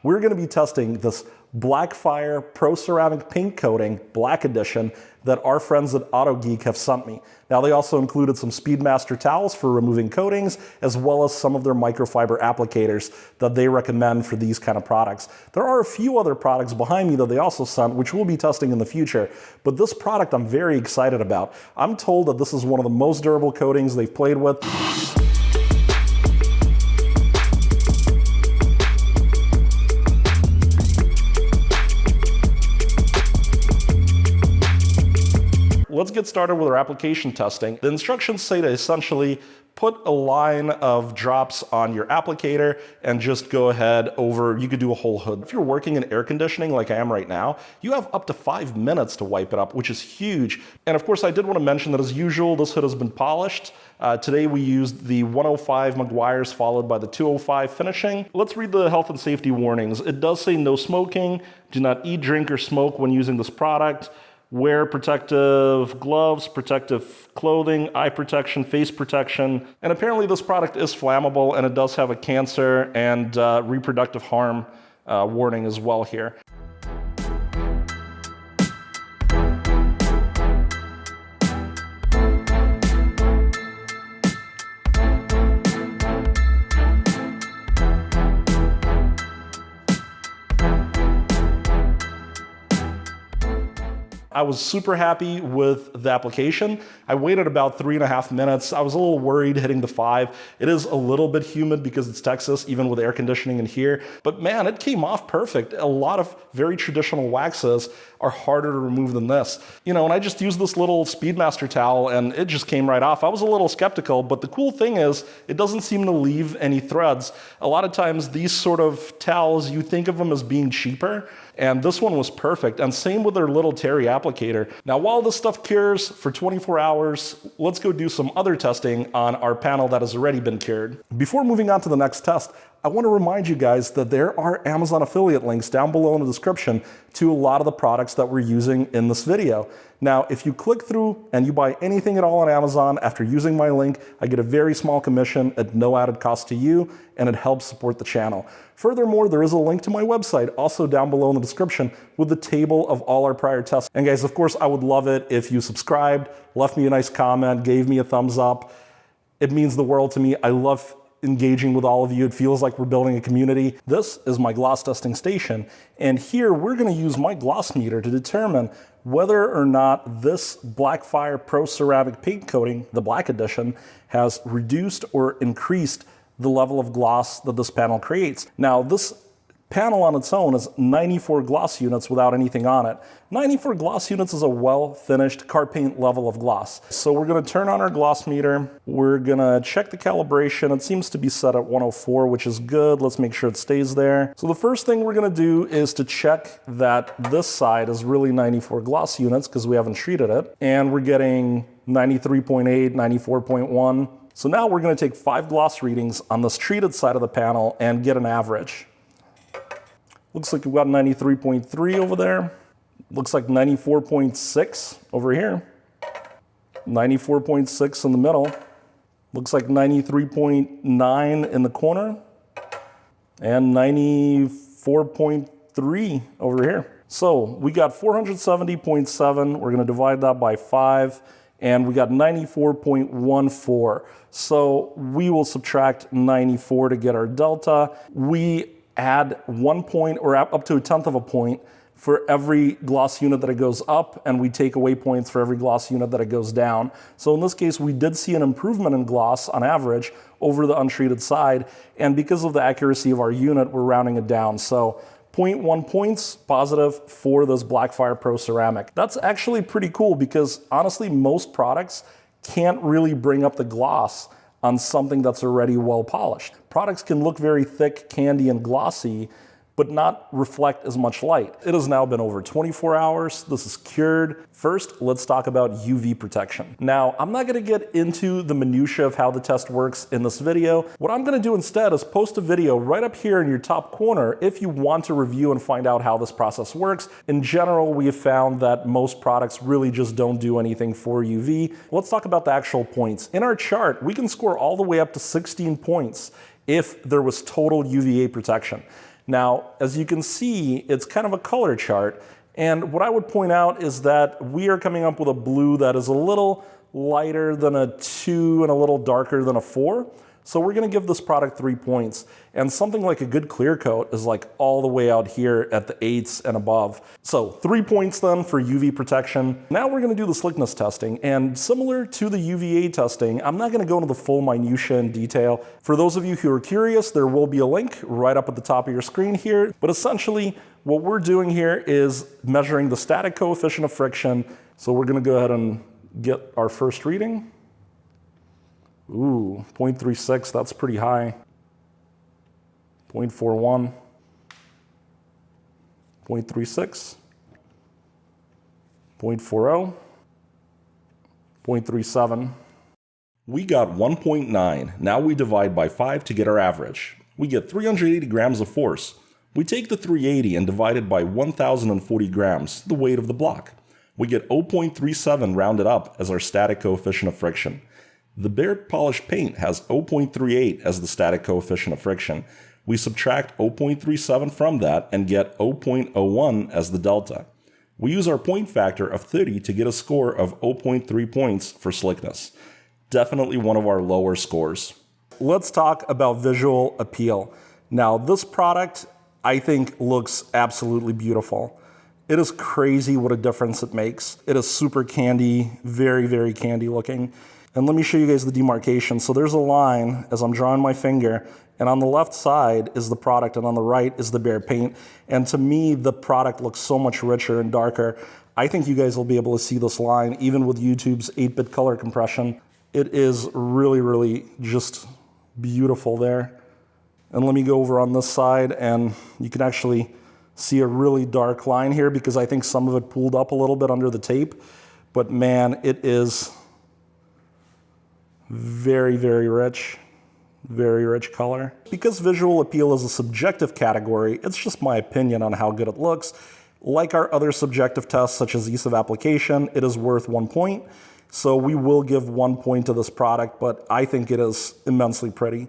We're going to be testing this BLACKFIRE Pro Ceramic Paint Coating Black Edition that our friends at Autogeek have sent me. Now, they also included some Speedmaster towels for removing coatings, as well as some of their microfiber applicators that they recommend for these kind of products. There are a few other products behind me that they also sent, which we'll be testing in the future, but this product I'm very excited about. I'm told that this is one of the most durable coatings they've played with. Let's get started with our application testing. The instructions say to essentially put a line of drops on your applicator and just go ahead over, you could do a whole hood. If you're working in air conditioning like I am right now, you have up to 5 minutes to wipe it up, which is huge. And of course, I did want to mention that as usual, this hood has been polished. Today we used the 105 Meguiar's followed by the 205 finishing. Let's read the health and safety warnings. It does say no smoking, do not eat, drink, or smoke when using this product. Wear protective gloves, protective clothing, eye protection, face protection. And apparently this product is flammable and it does have a cancer and reproductive harm warning as well here. I was super happy with the application. I waited about 3.5 minutes. I was a little worried hitting the 5. It is a little bit humid because it's Texas, even with air conditioning in here. But man, it came off perfect. A lot of very traditional waxes are harder to remove than this. You know, and I just used this little Speedmaster towel and it just came right off. I was a little skeptical, but the cool thing is it doesn't seem to leave any threads. A lot of times these sort of towels, you think of them as being cheaper, and this one was perfect. And same with their little Terry applicator. Now, while this stuff cures for 24 hours, let's go do some other testing on our panel that has already been cured. Before moving on to the next test, I want to remind you guys that there are Amazon affiliate links down below in the description to a lot of the products that we're using in this video. Now, if you click through and you buy anything at all on Amazon after using my link, I get a very small commission at no added cost to you, and it helps support the channel. Furthermore, there is a link to my website also down below in the description with the table of all our prior tests. And guys, of course, I would love it if you subscribed, left me a nice comment, gave me a thumbs up. It means the world to me. I love engaging with all of you. It feels like we're building a community. This is my gloss testing station, and here we're going to use my gloss meter to determine whether or not this BLACKFIRE Pro Ceramic Paint Coating, the Black Edition, has reduced or increased the level of gloss that this panel creates. Now, this panel on its own is 94 gloss units without anything on it. 94 gloss units is a well-finished car paint level of gloss. So we're going to turn on our gloss meter. We're going to check the calibration. It seems to be set at 104, which is good. Let's make sure it stays there. So the first thing we're going to do is to check that this side is really 94 gloss units because we haven't treated it. And we're getting 93.8, 94.1. So now we're going to take 5 gloss readings on this treated side of the panel and get an average. Looks like we've got 93.3 over there. Looks like 94.6 over here. 94.6 in the middle. Looks like 93.9 in the corner. And 94.3 over here. So we got 470.7. We're going to divide that by 5. And we got 94.14. So we will subtract 94 to get our delta. We add 1 point or up to 1/10 of a point for every gloss unit that it goes up, and we take away points for every gloss unit that it goes down. So in this case, we did see an improvement in gloss on average over the untreated side, and because of the accuracy of our unit, we're rounding it down. So 0.1 points positive for this BLACKFIRE Pro Ceramic. That's actually pretty cool because honestly, most products can't really bring up the gloss on something that's already well polished. Products can look very thick, candy, and glossy, but not reflect as much light. It has now been over 24 hours. This is cured. First, let's talk about UV protection. Now, I'm not gonna get into the minutia of how the test works in this video. What I'm gonna do instead is post a video right up here in your top corner if you want to review and find out how this process works. In general, we have found that most products really just don't do anything for UV. Let's talk about the actual points. In our chart, we can score all the way up to 16 points if there was total UVA protection. Now, as you can see, it's kind of a color chart. And what I would point out is that we are coming up with a blue that is a little lighter than a 2 and a little darker than a 4. So we're gonna give this product 3 points. And something like a good clear coat is like all the way out here at the 8s and above. So 3 points then for UV protection. Now we're gonna do the slickness testing. And similar to the UVA testing, I'm not gonna go into the full minutia and detail. For those of you who are curious, there will be a link right up at the top of your screen here. But essentially, what we're doing here is measuring the static coefficient of friction. So we're gonna go ahead and get our first reading. Ooh, 0.36, that's pretty high. 0.41, 0.36, 0.40, 0.37. We got 1.9. Now we divide by 5 to get our average. We get 380 grams of force. We take the 380 and divide it by 1,040 grams, the weight of the block. We get 0.37 rounded up as our static coefficient of friction. The bare polished paint has 0.38 as the static coefficient of friction. We subtract 0.37 from that and get 0.01 as the delta. We use our point factor of 30 to get a score of 0.3 points for slickness. Definitely one of our lower scores. Let's talk about visual appeal. Now, this product, I think, looks absolutely beautiful. It is crazy what a difference it makes. It is super candy, very, very candy looking. And let me show you guys the demarcation. So there's a line as I'm drawing my finger, and on the left side is the product, and on the right is the bare paint. And to me, the product looks so much richer and darker. I think you guys will be able to see this line, even with YouTube's 8-bit color compression. It is really, really just beautiful there. And let me go over on this side, and you can actually see a really dark line here because I think some of it pulled up a little bit under the tape. But man, it is very, very rich color. Because visual appeal is a subjective category, it's just my opinion on how good it looks. Like our other subjective tests, such as ease of application, it is worth 1 point. So we will give 1 point to this product, but I think it is immensely pretty.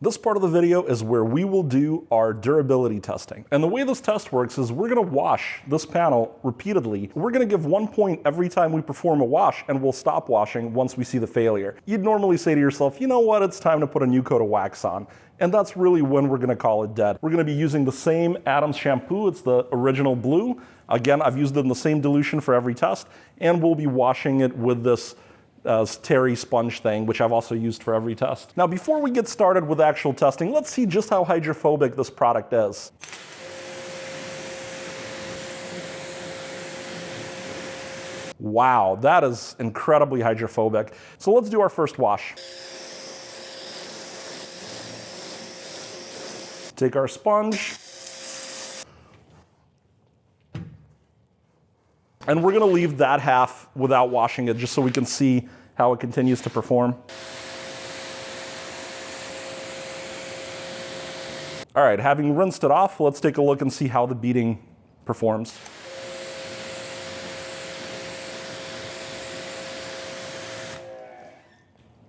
This part of the video is where we will do our durability testing. And the way this test works is we're gonna wash this panel repeatedly. We're gonna give 1 point every time we perform a wash, and we'll stop washing once we see the failure. You'd normally say to yourself, you know what, it's time to put a new coat of wax on. And that's really when we're gonna call it dead. We're gonna be using the same Adams shampoo, it's the original blue. Again, I've used it in the same dilution for every test, and we'll be washing it with this terry sponge thing, which I've also used for every test. Now, before we get started with actual testing, let's see just how hydrophobic this product is. Wow, that is incredibly hydrophobic. So let's do our first wash. Take our sponge. And we're gonna leave that half without washing it just so we can see how it continues to perform. All right, having rinsed it off, let's take a look and see how the beading performs.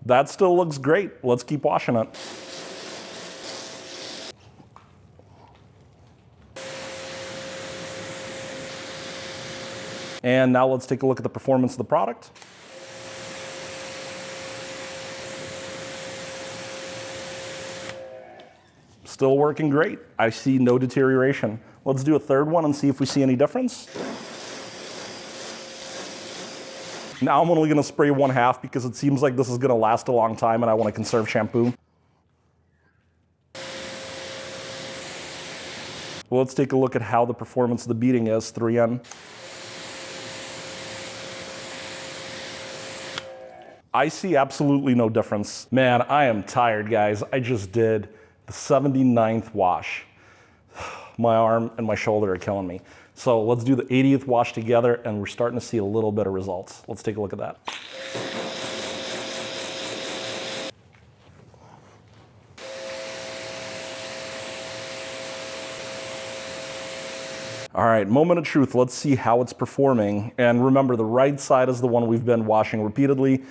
That still looks great. Let's keep washing it. And now let's take a look at the performance of the product. Still working great. I see no deterioration. Let's do a third one and see if we see any difference. Now I'm only gonna spray 1/2 because it seems like this is gonna last a long time and I wanna conserve shampoo. Well, let's take a look at how the performance of the beading is, 3N. I see absolutely no difference. Man, I am tired, guys. I just did the 79th wash. My arm and my shoulder are killing me. So let's do the 80th wash together, and we're starting to see a little bit of results. Let's take a look at that. All right, moment of truth. Let's see how it's performing. And remember, the right side is the one we've been washing repeatedly.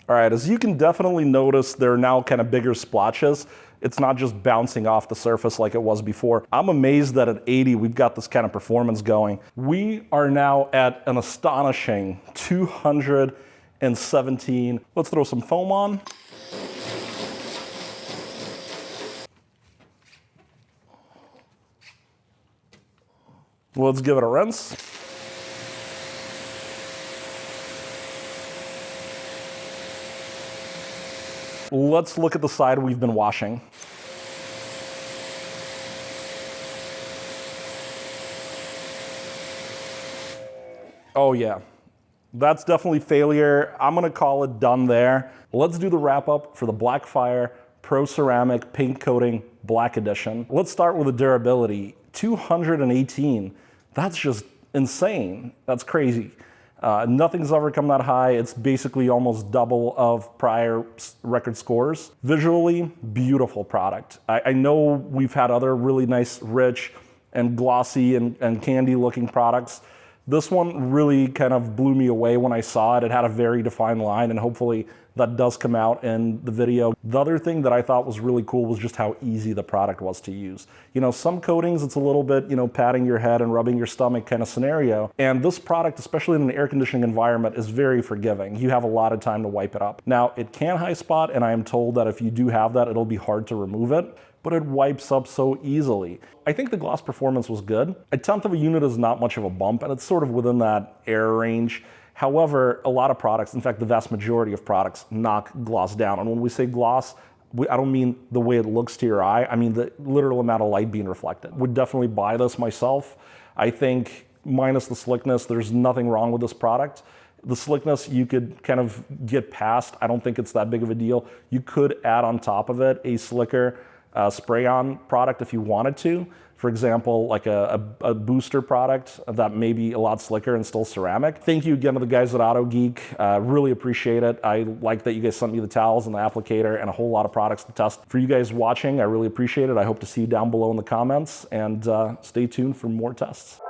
All right, as you can definitely notice, there are now kind of bigger splotches. It's not just bouncing off the surface like it was before. I'm amazed that at 80, we've got this kind of performance going. We are now at an astonishing 217. Let's throw some foam on. Let's give it a rinse. Let's look at the side we've been washing. Oh yeah, that's definitely failure. I'm gonna call it done there. Let's do the wrap up for the BLACKFIRE Pro Ceramic Paint Coating Black Edition. Let's start with the durability. 218, that's just insane. That's crazy. Nothing's ever come that high. It's basically almost double of prior record scores. Visually, beautiful product. I know we've had other really nice, rich, and glossy and candy looking products. This one really kind of blew me away when I saw it. It had a very defined line, and hopefully that does come out in the video. The other thing that I thought was really cool was just how easy the product was to use. You know, some coatings, it's a little bit, you know, patting your head and rubbing your stomach kind of scenario. And this product, especially in an air conditioning environment, is very forgiving. You have a lot of time to wipe it up. Now, it can high spot, and I am told that if you do have that, it'll be hard to remove it, but it wipes up so easily. I think the gloss performance was good. 1/10 of a unit is not much of a bump, and it's sort of within that error range. However, a lot of products, in fact, the vast majority of products, knock gloss down. And when we say gloss, I don't mean the way it looks to your eye. I mean the literal amount of light being reflected. Would definitely buy this myself. I think minus the slickness, there's nothing wrong with this product. The slickness you could kind of get past. I don't think it's that big of a deal. You could add on top of it a slicker spray-on product if you wanted to. For example, like a booster product that may be a lot slicker and still ceramic. Thank you again to the guys at Autogeek. Really appreciate it. I like that you guys sent me the towels and the applicator and a whole lot of products to test. For you guys watching, I really appreciate it. I hope to see you down below in the comments, and stay tuned for more tests.